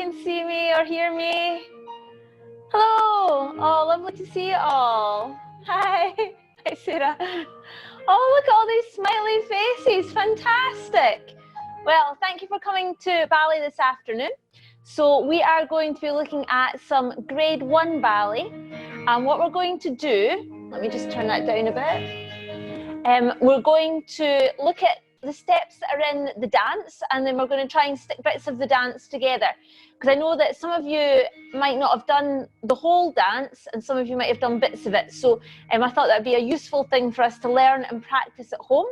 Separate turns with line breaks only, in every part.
can see me or hear me? Hello. Oh, lovely to see you all. Hi. Hi, Sarah. Oh, look at all these smiley faces. Fantastic. Well, thank you for coming to ballet this afternoon. So we are going to be looking at some grade 1 ballet. And what we're going to do, let me just turn that down a bit. We're going to look at the steps that are in the dance, and then we're going to try and stick bits of the dance together, because I know that some of you might not have done the whole dance and some of you might have done bits of it. So I thought that would be a useful thing for us to learn and practice at home.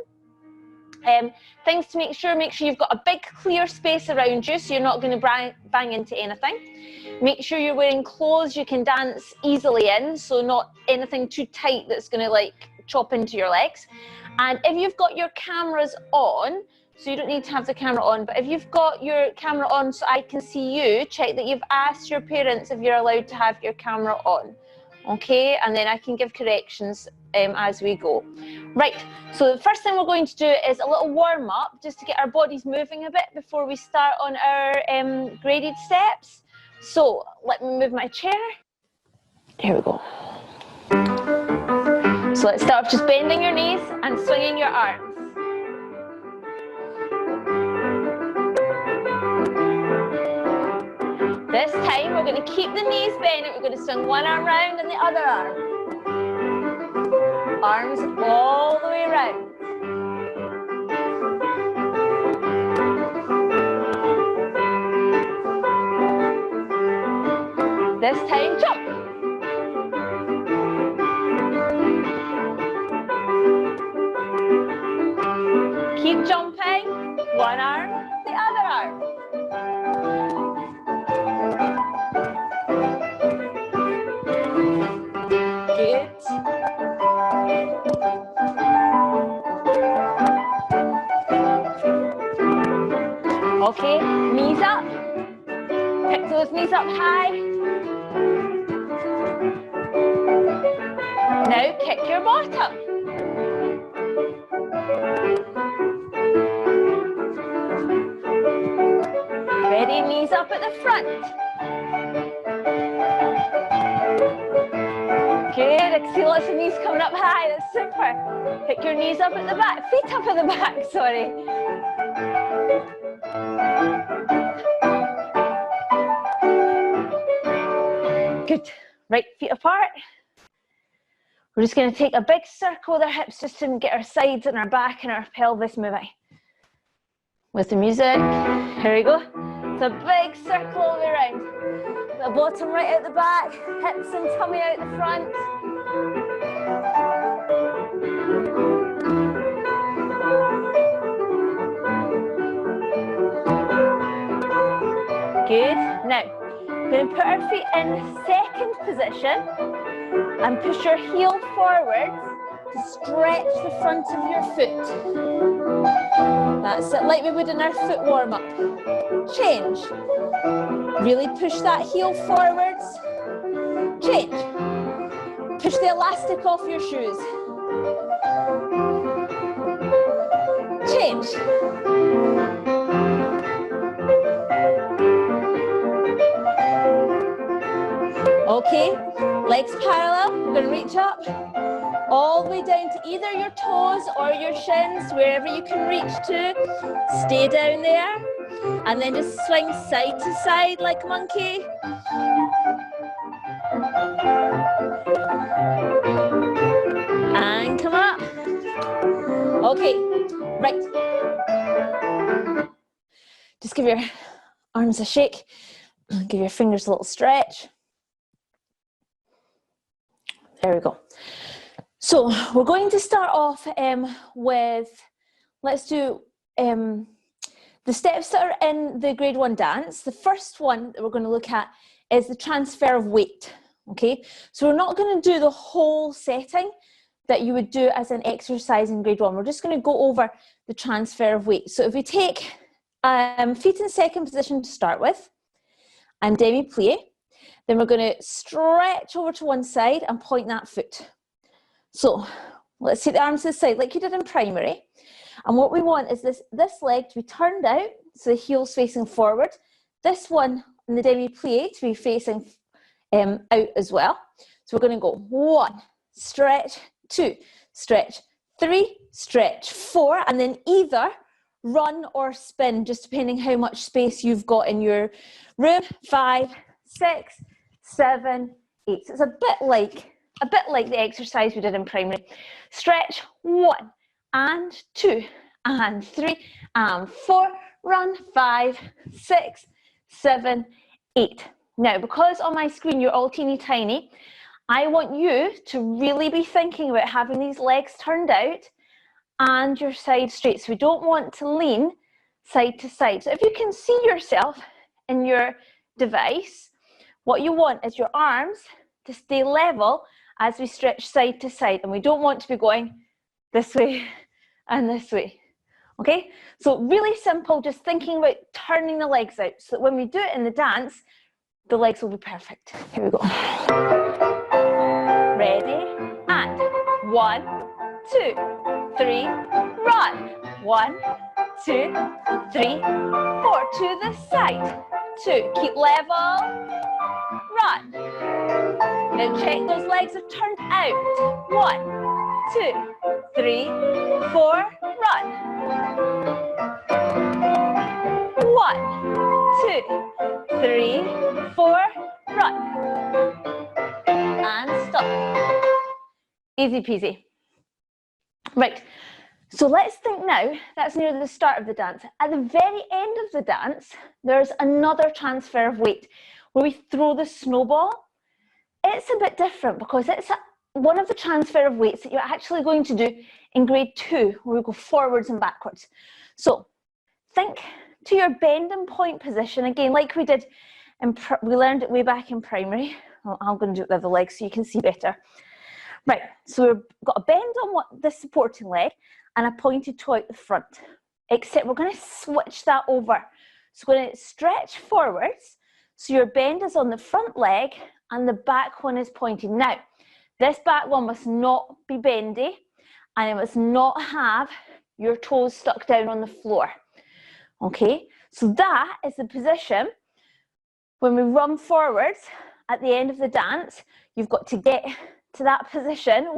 Things to make sure you've got a big clear space around you so you're not going to bang into anything. Make sure you're wearing clothes you can dance easily in, so not anything too tight that's going to like chop into your legs. And if you've got your cameras on, so you don't need to have the camera on, but if you've got your camera on so I can see you, check that you've asked your parents if you're allowed to have your camera on. Okay, and then I can give corrections as we go. Right, so the first thing we're going to do is a little warm up, just to get our bodies moving a bit before we start on our graded steps. So let me move my chair. Here we go. So let's start off just bending your knees and swinging your arms. This time we're going to keep the knees bent. We're going to swing one arm round and the other arm. Arms all the way round. This time jump. Keep jumping. One arm, the other arm. Good. Okay, knees up. Pick those knees up high. Now kick your bottom. Ready, knees up at the front. Good, I can see lots of knees coming up high, that's super. Pick your knees up at the back, feet up at the back, sorry. Good, right feet apart. We're just going to take a big circle with our hips just to get our sides and our back and our pelvis moving. With the music, here we go. It's a big circle all the way around. The bottom right out the back, hips and tummy out the front. Good. Now, we're going to put our feet in second position and push your heel forward to stretch the front of your foot. That's it, like we would in our foot warm-up. Change. Really push that heel forwards. Change. Push the elastic off your shoes. Change. Okay, legs parallel. We're going to reach up all the way down to either your toes or your shins, wherever you can reach to. Stay down there. And then just swing side to side like a monkey. And come up. Okay, right. Just give your arms a shake. Give your fingers a little stretch. There we go. So we're going to start off with, let's do the steps that are in the grade 1 dance. The first one that we're going to look at is the transfer of weight. Okay, so we're not going to do the whole setting that you would do as an exercise in grade 1. We're just going to go over the transfer of weight. So if we take feet in second position to start with, and demi-plie, then we're going to stretch over to one side and point that foot. So let's take the arms to the side like you did in primary. And what we want is this leg to be turned out, so the heel's facing forward. This one in the demi-plie to be facing out as well. So we're going to go 1, stretch, 2, stretch, 3, stretch, 4, and then either run or spin, just depending how much space you've got in your room. 5, 6, 7, 8. So it's a bit like the exercise we did in primary. Stretch, 1 and 2 and 3 and 4. Run, 5, 6, 7, 8. Now, because on my screen you're all teeny tiny, I want you to really be thinking about having these legs turned out and your side straight. So we don't want to lean side to side. So if you can see yourself in your device, what you want is your arms to stay level as we stretch side to side, and we don't want to be going this way and this way. Okay, so really simple, just thinking about turning the legs out so that when we do it in the dance, the legs will be perfect. Here we go. Ready, and 1, 2, 3, run. 1, 2, 3, 4, to the side. 2, keep level, run. Now check those legs are turned out. 1, 2, 3, 4, run. 1, 2, 3, 4, run. And stop. Easy peasy. Right, so let's think now, that's near the start of the dance. At the very end of the dance, there's another transfer of weight where we throw the snowball. It's a bit different because it's one of the transfer of weights that you're actually going to do in grade 2, where we go forwards and backwards. So think to your bend and point position, again, like we did, we learned it way back in primary. Well, I'm going to do it with the legs so you can see better. Right, so we've got a bend on the supporting leg and a pointed toe out the front, except we're going to switch that over. So we're going to stretch forwards, so your bend is on the front leg and the back one is pointed. Now, this back one must not be bendy and it must not have your toes stuck down on the floor. Okay, so that is the position when we run forwards at the end of the dance. You've got to get to that position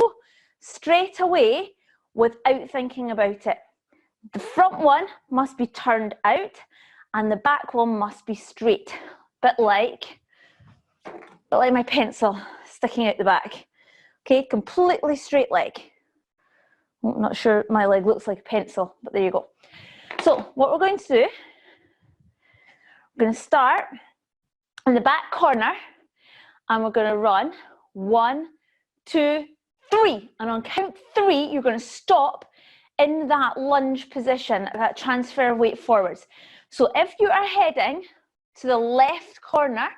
straight away without thinking about it. The front one must be turned out and the back one must be straight, bit like my pencil sticking out the back. Okay, completely straight leg. I'm not sure my leg looks like a pencil, but there you go. So what we're going to do, we're going to start in the back corner and we're going to run 1, 2, 3, and on count 3 you're going to stop in that lunge position, that transfer of weight forwards. So if you are heading to the left corner,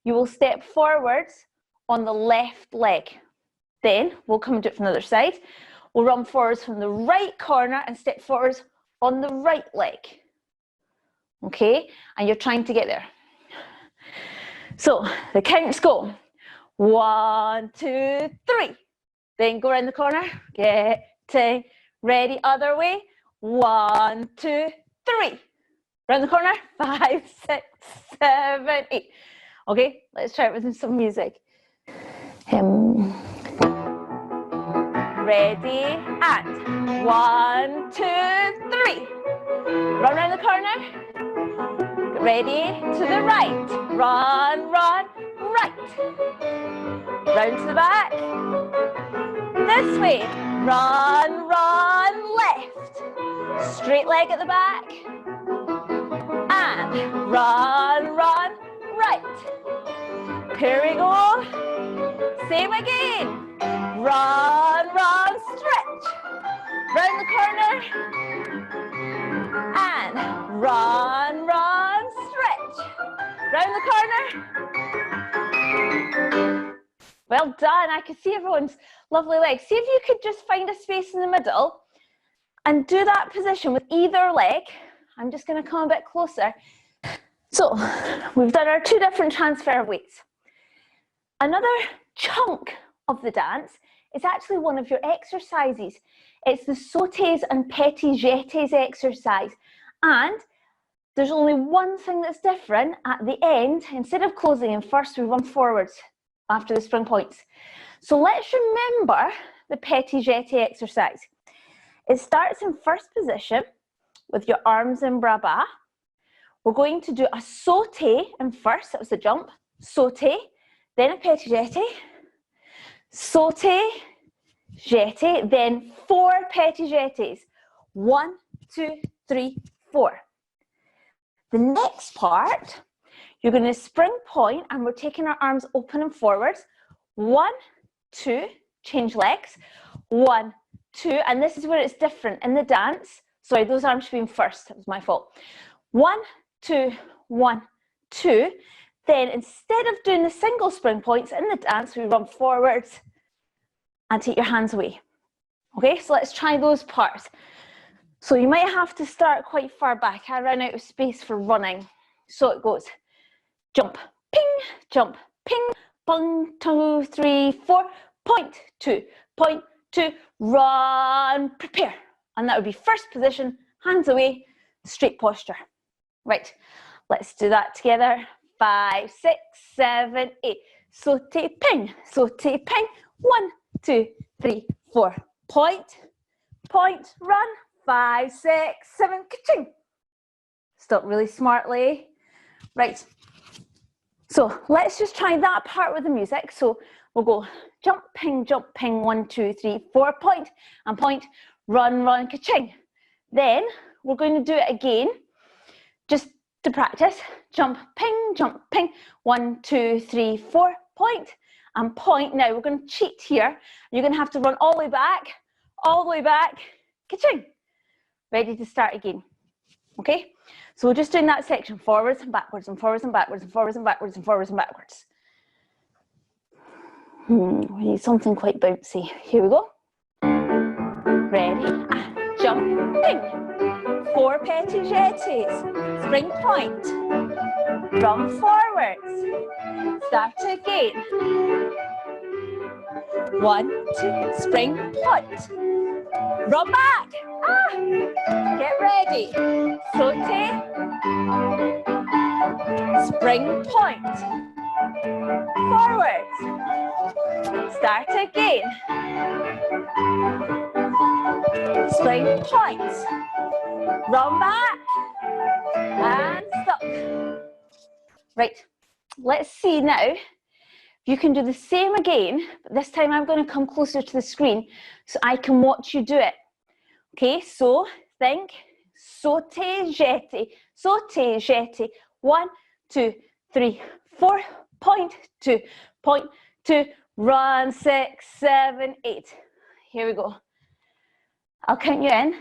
you will step forwards on the left leg. Then we'll come and do it from the other side. We'll run forwards from the right corner and step forwards on the right leg. Okay, and you're trying to get there. So the counts go 1, 2, 3. Then go around the corner, getting ready, other way. 1, 2, 3. Round the corner, 5, 6, 7, 8. Okay, let's try it with some music. Ready, and 1, 2, 3. Run around the corner. Get ready to the right. Run, run, right. Round to the back. This way. Run, run, left. Straight leg at the back. And run, run, right. Here we go. Same again. Run, run, stretch. Round the corner. And run, run, stretch. Round the corner. Well done. I can see everyone's lovely legs. See if you could just find a space in the middle and do that position with either leg. I'm just going to come a bit closer. So we've done our 2 different transfer weights. Another chunk of the dance is actually one of your exercises. It's the sautes and petit jetés exercise. And there's only one thing that's different at the end. Instead of closing in first, we run forwards after the spring points. So let's remember the petit jeté exercise. It starts in first position with your arms in bras bas. We're going to do a sauté in first, that was the jump, sauté, then a petit jeté, sauté, jeté, then 4 petit jetés. 1, 2, 3, 4. The next part, you're going to spring point and we're taking our arms open and forwards. 1, 2, change legs. 1, 2, and this is where it's different in the dance. Sorry, those arms should be in first, that was my fault. 1, 2, 1, 2. Then instead of doing the single spring points in the dance, we run forwards and take your hands away. Okay, so let's try those parts. So you might have to start quite far back. I ran out of space for running. So it goes jump, ping, bung, 2, 3, 4, point, 2, run, prepare. And that would be first position, hands away, straight posture. Right, let's do that together. 5, 6, 7, 8. Sauté, ping, 1, 2, 3, 4. Point, run. 5, 6, 7, ka-ching. Stop really smartly. Right, so let's just try that part with the music. So we'll go jump, ping, 1, 2, 3, 4, point, and point, run, ka-ching. Then we're going to do it again, just to practice. Jump, ping, 1, 2, 3, 4, point, and point. Now we're going to cheat here. You're going to have to run all the way back, ka-ching. Ready to start again. Okay, so we're just doing that section, forwards and backwards, and forwards and backwards, and forwards and backwards, and forwards and backwards. We need something quite bouncy. Here we go. Ready, jump, ping. 4 petit jetés, spring point, run forwards, start again. 1, 2, spring point, run back, get ready, sauté, spring point, forwards, start again, spring point, run back, and stop. Right, let's see now. You can do the same again, but this time I'm going to come closer to the screen so I can watch you do it. Okay, so think sauté, jeté, 1, 2, 3, 4, point, 2, run, 6, 7, 8. Here we go. I'll count you in.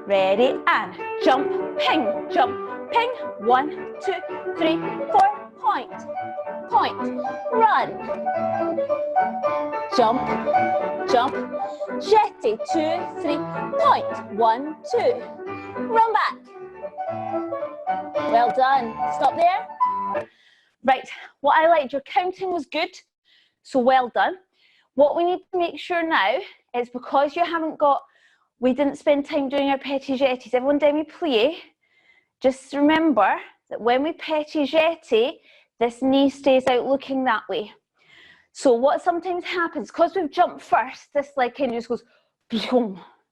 Ready, and jump, ping, 1, 2, 3, 4, point, run, jump, jeté, 2, 3, point, 1, 2, run back. Well done. Stop there. Right, what I liked, your counting was good, so well done. What we need to make sure now is, because we didn't spend time doing our petit jetés, everyone demi-plie, just remember that when we petit jeté, this knee stays out looking that way. So what sometimes happens, because we've jumped first, this leg kind of just goes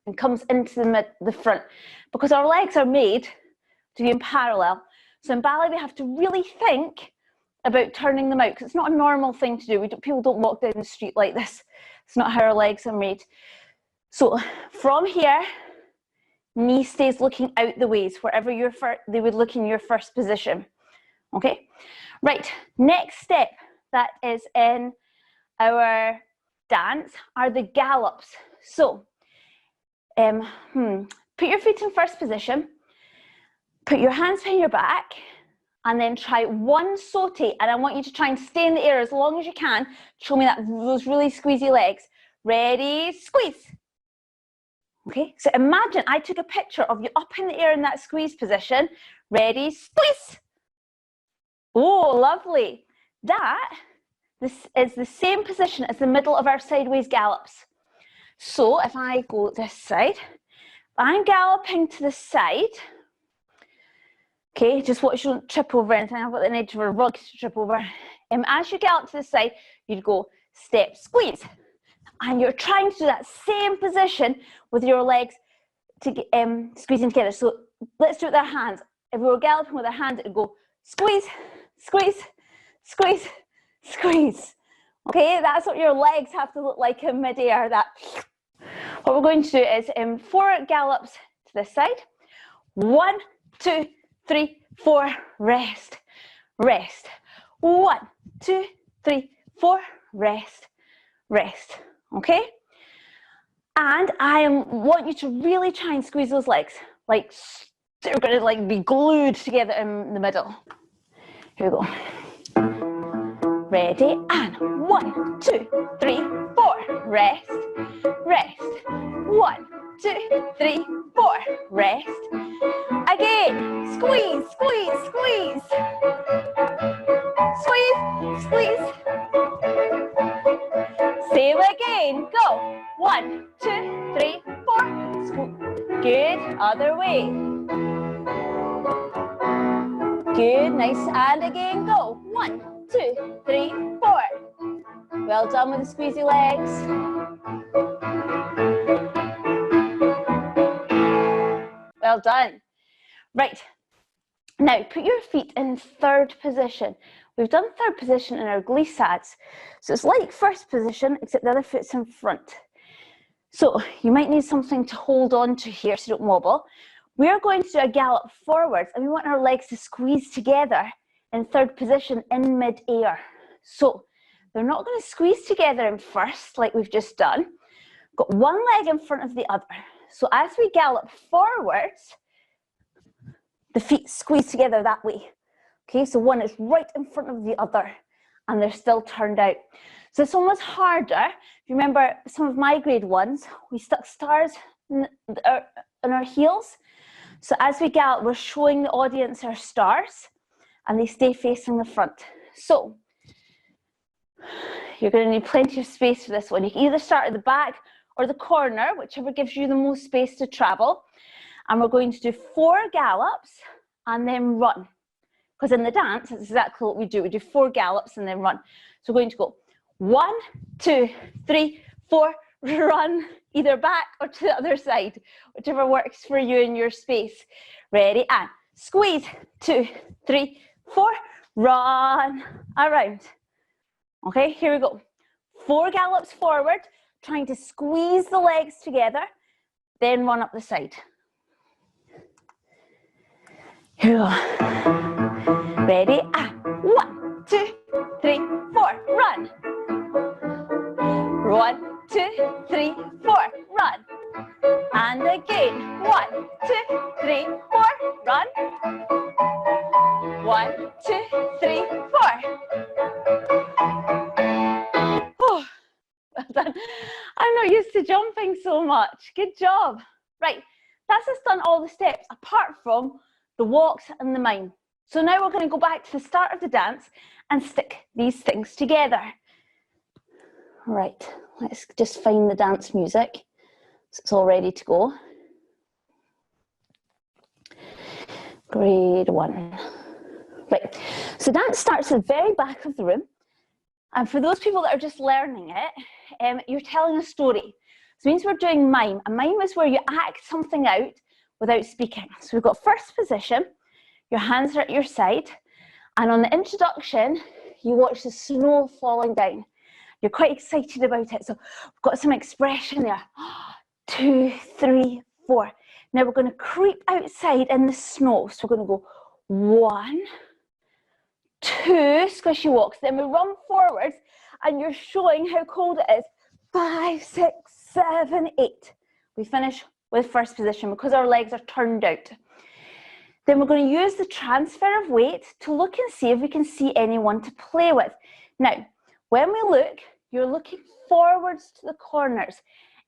and comes into the front, because our legs are made to be in parallel. So in ballet, we have to really think about turning them out, because it's not a normal thing to do. People don't walk down the street like this. It's not how our legs are made. So from here, knee stays looking out the ways, wherever they would look in your first position. Okay, right, next step that is in our dance are the gallops. So put your feet in first position, put your hands behind your back, and then try 1 sauté, and I want you to try and stay in the air as long as you can. Show me those really squeezy legs. Ready, squeeze. Okay, so imagine I took a picture of you up in the air in that squeeze position. Ready, squeeze. Oh, lovely. This is the same position as the middle of our sideways gallops. So if I go this side, I'm galloping to the side, Okay, just watch you don't trip over anything. I've got the edge of a rug to trip over. As you get out to the side, you'd go step, squeeze. And you're trying to do that same position with your legs to get, squeezing together. So let's do it with our hands. If we were galloping with our hands, it would go squeeze, squeeze, squeeze, squeeze. Okay, that's what your legs have to look like in midair. That. What we're going to do is 4 gallops to this side. 1, 2, 3, 4, rest, rest. 1, 2, 3, 4, rest, rest. Okay? And I want you to really try and squeeze those legs. Like they're going to like be glued together in the middle. Here we go. Ready, and 1, 2, 3, 4, rest, rest. 1, 2, 3, 4, rest. Again, squeeze, squeeze, squeeze. Squeeze, squeeze. Same again, go. 1, 2, 3, 4. Good, other way. Good, nice, and again, go. 1, 2, 3, 4. Well done with the squeezy legs. Well done. Right, now put your feet in third position. We've done third position in our glissades. So it's like first position, except the other foot's in front. So you might need something to hold on to here so you don't wobble. We're going to do a gallop forwards, and we want our legs to squeeze together in third position in mid-air. So they're not going to squeeze together in first like we've just done. Got one leg in front of the other. So as we gallop forwards, the feet squeeze together that way. Okay, so one is right in front of the other and they're still turned out. So this one was harder. If you remember some of my grade ones, we stuck stars in our heels. So as we gallop, we're showing the audience our stars and they stay facing the front. So you're going to need plenty of space for this one. You can either start at the back or the corner, whichever gives you the most space to travel. And we're going to do 4 gallops and then run. Because in the dance, that's exactly what we do. We do 4 gallops and then run. So we're going to go 1, 2, 3, 4, run, either back or to the other side, whichever works for you in your space. Ready, and squeeze, 2, 3, 4, run, around. Okay, here we go. 4 gallops forward, trying to squeeze the legs together, then run up the side. Here we go. Ready, and 1, 2, 3, 4, run. 1, 2, 3, 4, run. And again, 1, 2, 3, 4, run. 1, 2, 3, 4. Oh, well done. I'm not used to jumping so much. Good job. Right, that's us done all the steps apart from the walks and the mime. So now we're going to go back to the start of the dance and stick these things together. Right, let's just find the dance music so it's all ready to go. Grade 1. Right, so dance starts at the very back of the room. And for those people that are just learning it, you're telling a story. So it means we're doing mime. A mime is where you act something out without speaking. So we've got first position, your hands are at your side, and on the introduction, you watch the snow falling down. You're quite excited about it, so we've got some expression there. 2, 3, 4. Now we're going to creep outside in the snow. So we're going to go 1, 2, squishy walks. Then we run forwards, and you're showing how cold it is. 5, 6, 7, 8. We finish with first position because our legs are turned out. Then we're going to use the transfer of weight to look and see if we can see anyone to play with. Now, when we look, you're looking forwards to the corners.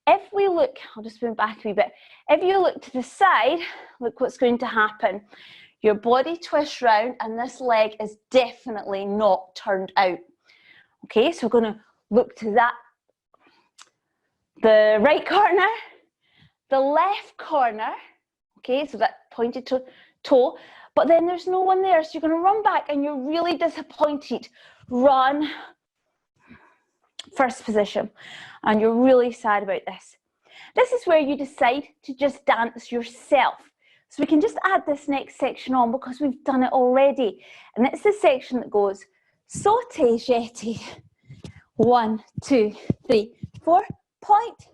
If we look, I'll just move back a wee bit. If you look to the side, look what's going to happen. Your body twists round and this leg is definitely not turned out. Okay, so we're going to look to that. The right corner, the left corner. Okay, so that pointed toe, but then there's no one there, so you're going to run back and you're really disappointed. Run, first position, and you're really sad about this. This is where you decide to just dance yourself. So we can just add this next section on because we've done it already. And it's the section that goes sauté, jeté. 1, 2, 3, 4, point,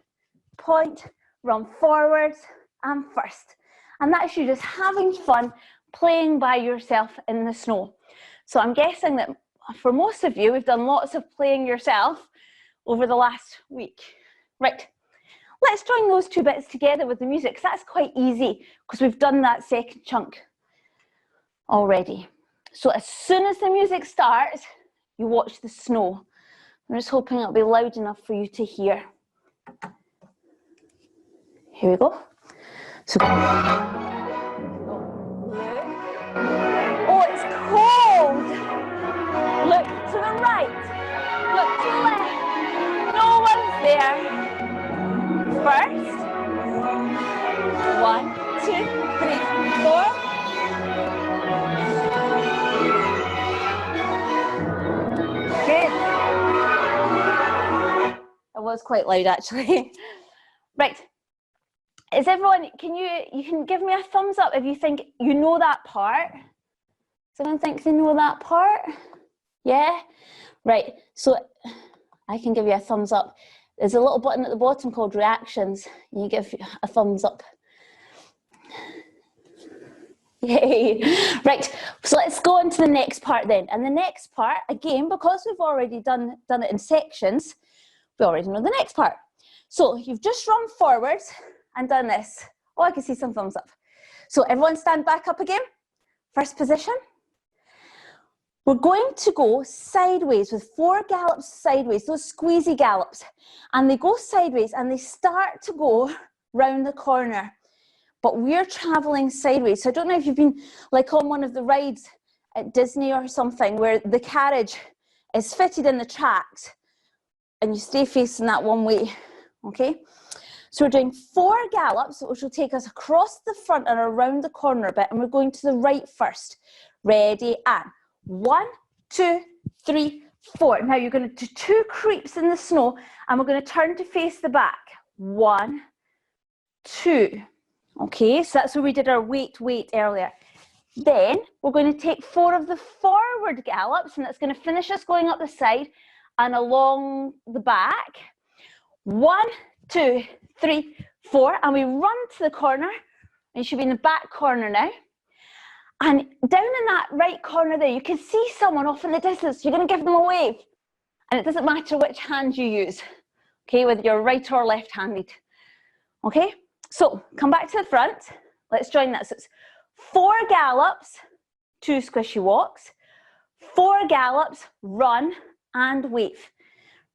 point, run forwards and first. And that's you just having fun playing by yourself in the snow. So I'm guessing that for most of you, we've done lots of playing yourself over the last week. Right, let's join those two bits together with the music, because that's quite easy, because we've done that second chunk already. So as soon as the music starts, you watch the snow. I'm just hoping it'll be loud enough for you to hear. Here we go. So, oh, it's cold. Look to the right. Look to the left. No one's there. First. 1, 2, 3, 4. Good. It was quite loud actually. Right. Is everyone, you can give me a thumbs up if you think you know that part. Does anyone think they know that part? Yeah? Right, so I can give you a thumbs up. There's a little button at the bottom called reactions. You give a thumbs up. Yay. Right, so let's go on to the next part then. And the next part, again, because we've already done it in sections, we already know the next part. So you've just run forwards and done this. Oh, I can see some thumbs up. So everyone stand back up again. First position. We're going to go sideways with 4 gallops sideways, those squeezy gallops. And they go sideways and they start to go round the corner. But we're traveling sideways. So I don't know if you've been like on one of the rides at Disney or something where the carriage is fitted in the tracks and you stay facing that one way, okay? So we're doing 4 gallops, which will take us across the front and around the corner a bit, and we're going to the right first. Ready, and 1, 2, 3, 4. Now you're going to do 2 creeps in the snow, and we're going to turn to face the back. 1, 2. Okay, so that's where we did our wait earlier. Then we're going to take 4 of the forward gallops, and that's going to finish us going up the side and along the back. 1, 2, 3, 4, and we run to the corner. You should be in the back corner now. And down in that right corner there, you can see someone off in the distance. You're going to give them a wave. And it doesn't matter which hand you use, okay, whether you're right or left-handed. Okay, so come back to the front. Let's join that. So it's 4 gallops, 2 squishy walks, 4 gallops, run and wave.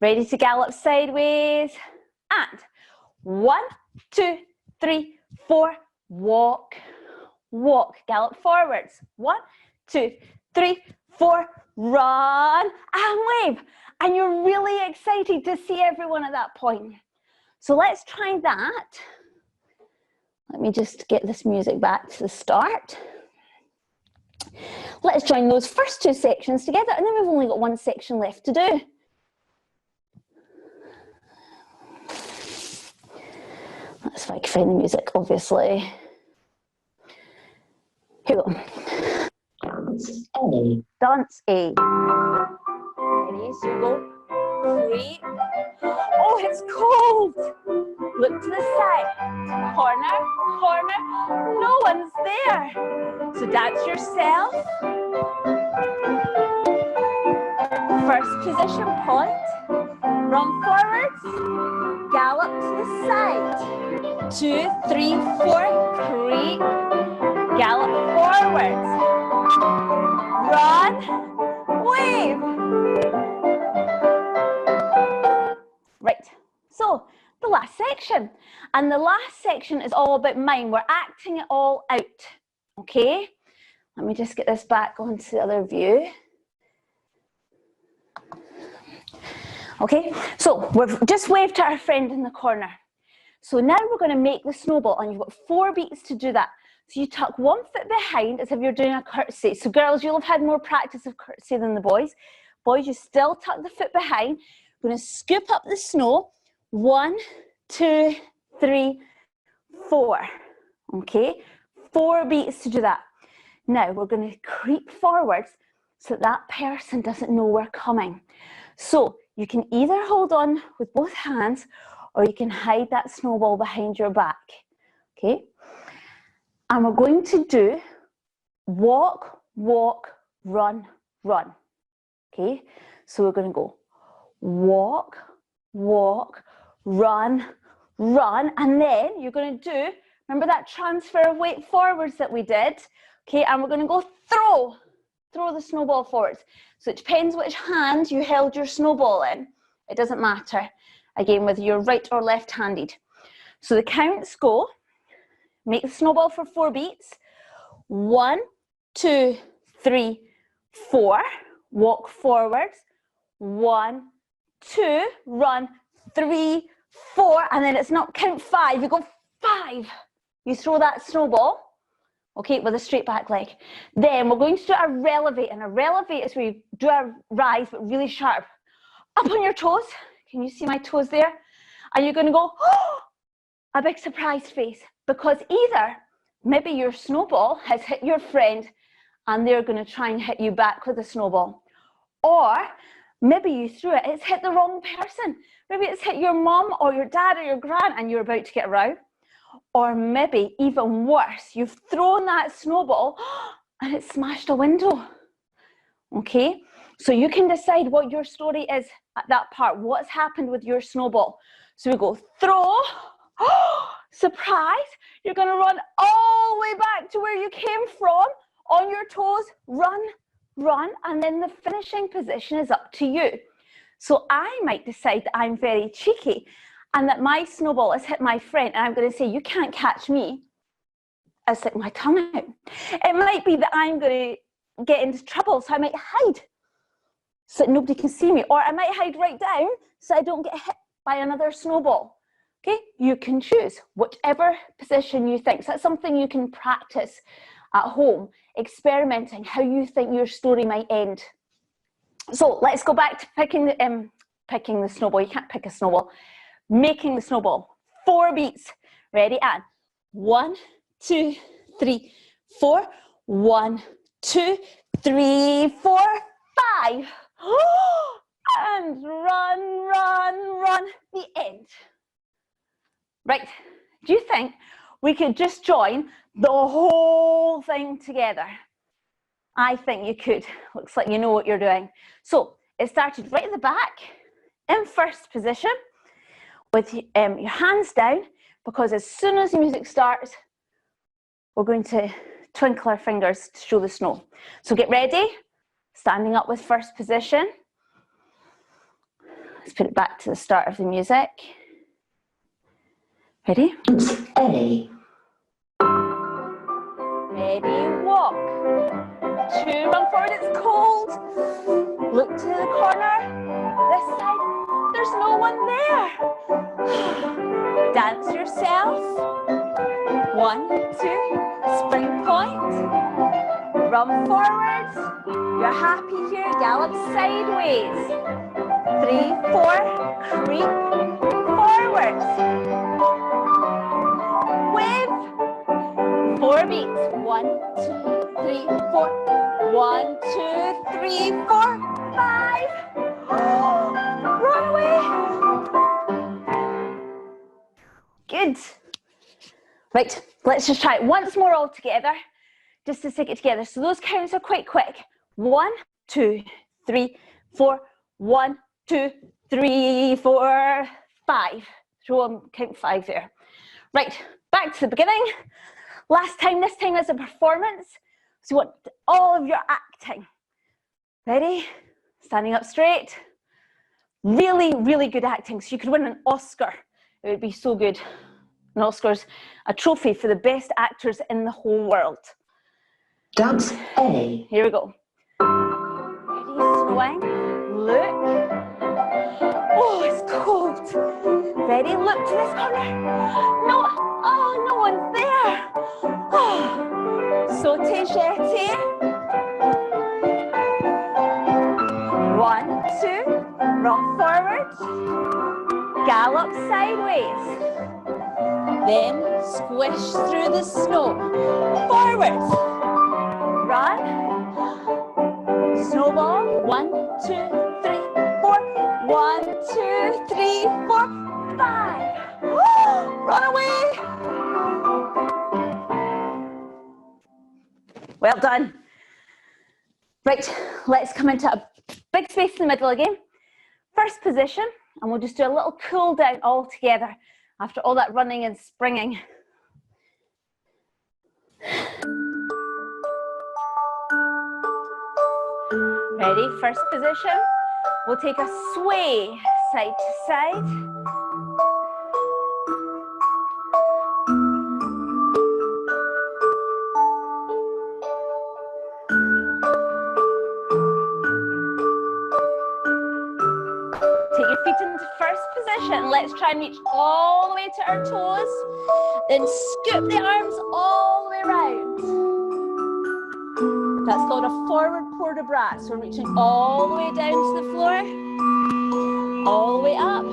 Ready to gallop sideways, and 1, 2, 3, 4, walk, walk, gallop forwards. 1, 2, 3, 4, run and wave. And you're really excited to see everyone at that point. So let's try that. Let me just get this music back to the start. Let's join those first 2 sections together, and then we've only got 1 section left to do. That's if I can find the music, obviously. Here we go. Dance A. Dance A. Ready, so you go. 3. Oh, it's cold. Look to the side. Corner, corner. No one's there. So dance yourself. First position, point. Run forwards. Gallop to the side. 2, 3, 4. Creep. Gallop forwards. Run. Wave. Right, so the last section. And the last section is all about mime. We're acting it all out, okay? Let me just get this back onto the other view. Okay, so we've just waved to our friend in the corner. So now we're going to make the snowball, and you've got 4 beats to do that. So you tuck one foot behind as if you're doing a curtsy. So girls, you'll have had more practice of curtsy than the boys. Boys, you still tuck the foot behind. We're going to scoop up the snow. 1, 2, 3, 4. Okay, 4 beats to do that. Now we're going to creep forwards so that person doesn't know we're coming. So you can either hold on with both hands or you can hide that snowball behind your back. Okay, and we're going to do walk, walk, run, run. Okay, so we're going to go walk, walk, run, run, and then you're going to do, remember that transfer of weight forwards that we did? Okay, and we're going to go throw the snowball forwards. So it depends which hand you held your snowball in. It doesn't matter, again, whether you're right or left-handed. So the counts go, make the snowball for 4 beats. 1, 2, 3, 4. Walk forwards. 1, 2, run, 3, 4, and then it's not count 5. You go 5. You throw that snowball, okay, with a straight back leg. Then we're going to do a relevate, and a relevate is where you do a rise but really sharp. Up on your toes. Can you see my toes there? And you're going to go, oh, a big surprise face, because either maybe your snowball has hit your friend and they're going to try and hit you back with a snowball. Or maybe you threw it, it's hit the wrong person. Maybe it's hit your mom or your dad or your gran and you're about to get a row. Or maybe even worse, you've thrown that snowball and it smashed a window. Okay, so you can decide what your story is at that part. What's happened with your snowball? So we go throw, surprise, you're going to run all the way back to where you came from, on your toes, run, run, and then the finishing position is up to you. So I might decide that I'm very cheeky and that my snowball has hit my friend and I'm going to say, you can't catch me. I stick my tongue out. It might be that I'm going to get into trouble, so I might hide so that nobody can see me, or I might hide right down so I don't get hit by another snowball. Okay, you can choose whichever position you think. So that's something you can practice at home, experimenting how you think your story might end. So let's go back to picking the snowball. You can't pick a snowball. Making the snowball. 4 beats. Ready? And 1, 2, 3, 4. 1, 2, 3, 4, 5. And run, run, run. The end. Right. Do you think we could just join the whole thing together? I think you could. Looks like you know what you're doing. So it started right at the back, in first position, with your hands down, because as soon as the music starts, we're going to twinkle our fingers to show the snow. So get ready, standing up with first position. Let's put it back to the start of the music. Ready?
A.
Ready, walk. 2, run forward, it's cold. Look to the corner. This side, there's no one there. Dance yourself. 1, 2, spring point. Run forwards. You're happy here, gallop sideways. 3, 4, creep forwards. Wave. 4 beats. 1, 2, 3, 4. 1, 2, 3, 4, 5. Run away. Good. Right, let's just try it once more all together, just to stick it together. So those counts are quite quick. 1, 2, 3, 4. 1, 2, 3, 4, 5. Throw on count 5 there. Right, back to the beginning. Last time, this time is a performance. So you want all of your acting. Ready? Standing up straight. Really, really good acting. So you could win an Oscar. It would be so good. An Oscar's a trophy for the best actors in the whole world.
Dance A.
Here we go. Ready, swing, look. Oh, it's cold. Ready, look to this corner. No, oh, no one's there. Oh. jetty, jetty. 1, 2, rock forward. Gallop sideways. Then squish through the snow. Forward. Run. Snowball. 1, 2, 3, 4. 1, 2, 3, 4, 5. Run away. Well done. Right, let's come into a big space in the middle again. First position, and we'll just do a little cool down all together after all that running and springing. Ready, first position. We'll take a sway side to side. Take your feet into first position. Let's try and reach all the way to our toes. Then scoop the arms all the way around. That's called a forward port de bras. So we're reaching all the way down to the floor, all the way up.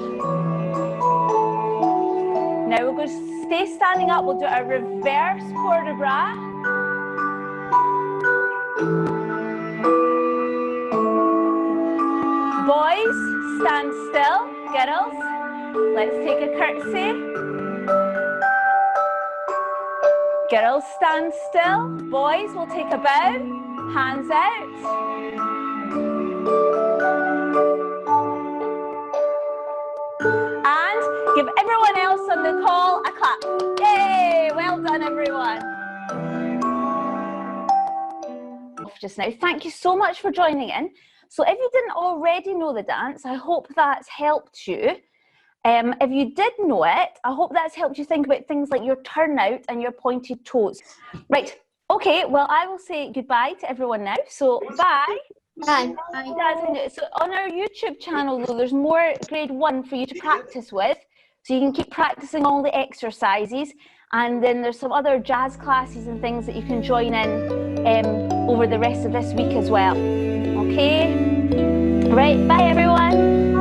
Now we're going to stay standing up. We'll do a reverse port de bras. Boys, stand still. Girls, let's take a curtsy. Girls, stand still. Boys, we'll take a bow. Hands out. And give everyone else on the call a clap. Yay! Well done, everyone. Just now, thank you so much for joining in. So if you didn't already know the dance, I hope that's helped you. If you did know it, I hope that's helped you think about things like your turnout and your pointed toes. Right, okay, well, I will say goodbye to everyone now. So bye.
Bye.
So on our YouTube channel, though, there's more grade 1 for you to practice with. So you can keep practicing all the exercises. And then there's some other jazz classes and things that you can join in over the rest of this week as well. Okay? Right, bye everyone.